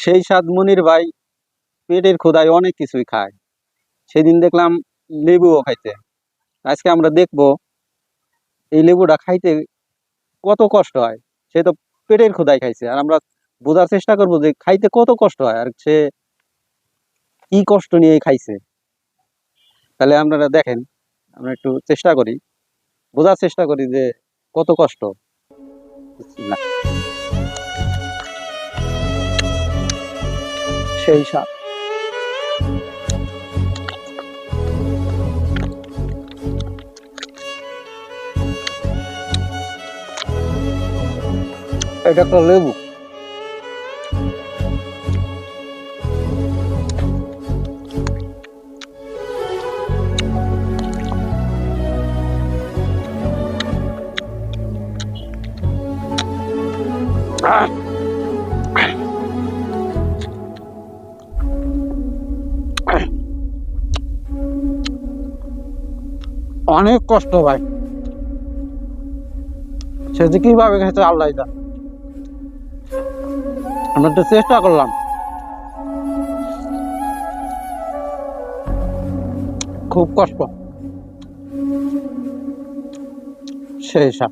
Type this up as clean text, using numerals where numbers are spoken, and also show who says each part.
Speaker 1: সেই স্বাদ মনির ভাই পেটের ক্ষুধায় অনেক কিছুই খায়। সেদিন দেখলাম লেবুও খাইতে। আজকে আমরা দেখবো এই লেবুটা খাইতে কত কষ্ট হয়। সে তো পেটের ক্ষুধায় খাইছে, আর আমরা বোঝার চেষ্টা করবো যে খাইতে কত কষ্ট হয় আর সে কি কষ্ট নিয়ে খাইছে। তাহলে আপনারা দেখেন, আমরা একটু চেষ্টা করি, বোঝার চেষ্টা করি যে কত কষ্ট। না, সেই স্বাদ। এটা একটা লেবু। অনেক কষ্ট ভাই, সে যে কিভাবে খেতে আল্লাহ জানে। আমরা একটু চেষ্টা করলাম, খুব কষ্ট, সেই স্বাদ।